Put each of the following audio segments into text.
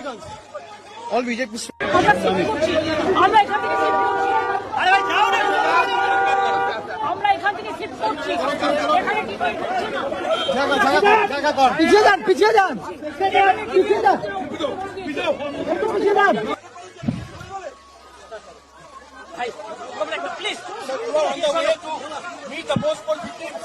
All BJP. পিছিয়ে যান, পিছিয়ে যান, পিছিয়ে যান। Please. You are on the way to meet the postponed victims.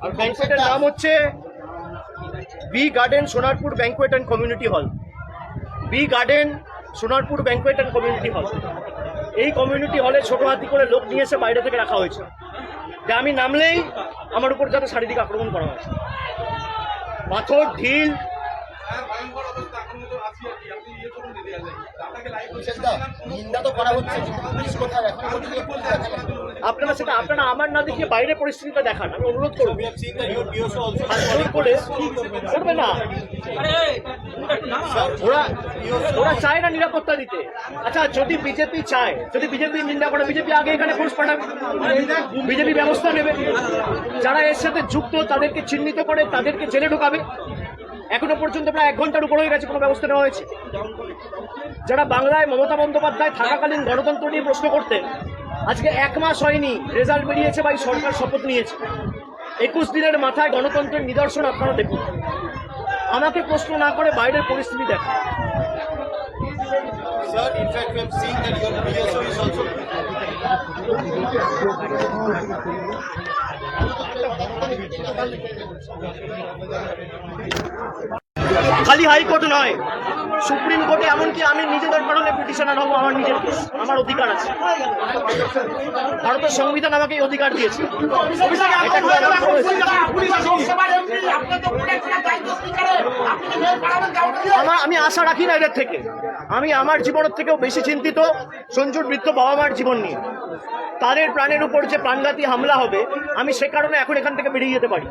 আর ব্যাংকোয়েটের নাম হচ্ছে B garden Sonarpur banquet and community hall. B garden Sonarpur banquet and community hall. এই কমিউনিটি হলে ছোট হাতি করে লোক নিয়ে এসে বাইরে থেকে রাখা হয়েছে, যে আমি নামলেই আমার উপর যাতে শারীরিক আক্রমণ করা হয়েছে। পাথর, ঢিল, আপনারা সেটা আপনারা আমার না দেখিয়ে বাইরে পরিস্থিতিটা দেখান। আমি অনুরোধ করব করবে না, ওরা চায় না নিরাপত্তা দিতে। আচ্ছা, যদি বিজেপি চায়, যদি বিজেপি নিন্দা করে, বিজেপি আগে এখানে ফোর্স পাঠাবে, বিজেপি ব্যবস্থা নেবে। যারা এর সাথে যুক্ত তাদেরকে চিহ্নিত করে তাদেরকে জেলে ঢোকাবে। এখনো পর্যন্ত প্রায় 1 ঘন্টার উপর হয়ে গেছে, কোনো ব্যবস্থা নেওয়া হয়েছে? যারা বাংলায় মমতা বন্দ্যোপাধ্যায় থাকাকালীন গণতন্ত্র নিয়ে প্রশ্ন করতেন, আজকে 1 মাস হয়নি রেজাল্ট বেরিয়েছে বা সরকার শপথ নিয়েছে। 21 দিনের মাথায় গণতন্ত্রের নিদর্শন আপনারা দেখুন। আমাকে প্রশ্ন না করে বাইরের পরিস্থিতি দেখুন। Sir, in fact, we have seen that your PSO is also. খালি হাইকোর্ট নয়, সুপ্রিম কোর্টে, এমনকি আমি নিজে দরকার হলে পিটিশনার হবো। আমার নিজের আমার অধিকার আছে। ভারতের সংবিধান আমাকে এই অধিকার দিয়েছে। আমি আশা রাখি না এদের থেকে। আমি আমার জীবনের থেকেও বেশি চিন্তিত সঞ্জুর বৃত্ত বাবা মার জীবন নিয়ে। তাদের প্রাণের উপর যে প্রাণঘাতী হামলা হবে, আমি সে কারণে এখন এখান থেকে বেরিয়ে যেতে পারি।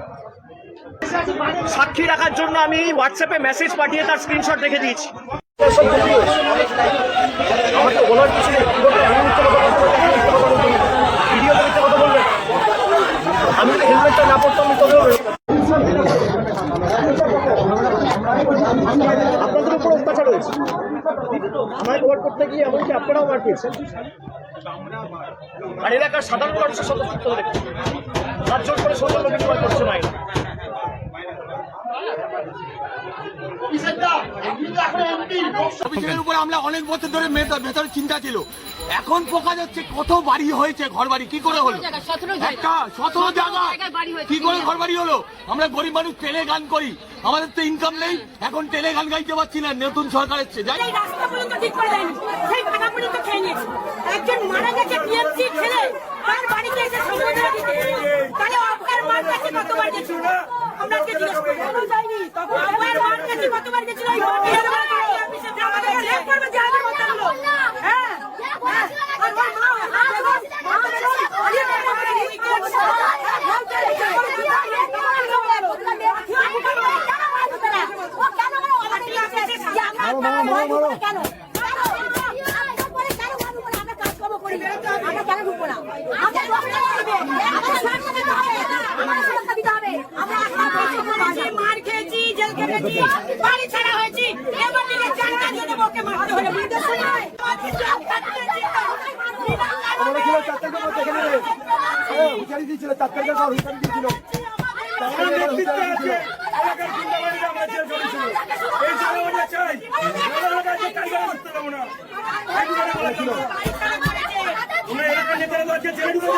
সাক্ষী রাখার জন্য আমি হোয়াটসঅ্যাপে মেসেজ পাঠিয়ে তার স্ক্রিনশট রেখে দিয়েছি। আমাকে বলার কিছু নেই, আমি যদি হেলমেটটা না পড়তাম তবেও আপনাদের উপর অত্যাচার হয়েছে। আমায় কভার করতে গিয়ে এমনকি আপনারাও মার পেয়েছেন। আর এলাকার সাধারণ মানুষের সদস্য রেখেছে, হাত জোর করে সৌজন্য বিনিময় করছে না। অভিযোগের উপরে আমরা অনেক বছর ধরে ভেতরে চিন্তা ছিল। এখন পোকা যাচ্ছে, কত বাড়ি হয়েছে, ঘর বাড়ি কি করে হলো? একটা 17 জায়গা কি করে ঘর বাড়ি হলো? আমরা গরিব মানুষ টেলে গান করি, আমাদের তো ইনকাম নেই, এখন টেলে গান গাইতে পারছি না। নতুন সরকার এসছে, যাই রাস্তা পর্যন্ত ঠিক করে দেয়নি, সেই ভাড়াপুরি তো খেয়ে নিয়েছে। একজন মারা গেছে টিএমসি ছেলে, তার বাড়িতে এসে সম্বোধনা দিতে, তাহলে আপনার মার কাছে কতবার গেছিল? আমরা আজকে জিজ্ঞেস করি, কেন যাইনি? আপনার মার কাছে কতবার গেছিল? আমাদের লেখ করবে যে আগে কথা হলো। হ্যাঁ, আর ওর মা মার খেয়েছি, জেল খেটেছি, বাড়ি ছাড়া হয়েছি, এবার থেকে 4 কাজ দেবো। তাকে মারতে হলো নির্দেশন নয়। আমরা ছিল 4 তারিখের মধ্যে এখানে হুঁশিয়ারি দিয়েছিল, 4 তারিখের পর হুঁশিয়ারি দিয়েছিল। এলাকার গুন্ডাবাড়িরা আমরা জেল করেছিল। এই জন্য আমরা চাই এলাকাকে টাইগার করতে দেবো না। আমরা এলাকার নেতারা জেলে ঢুকে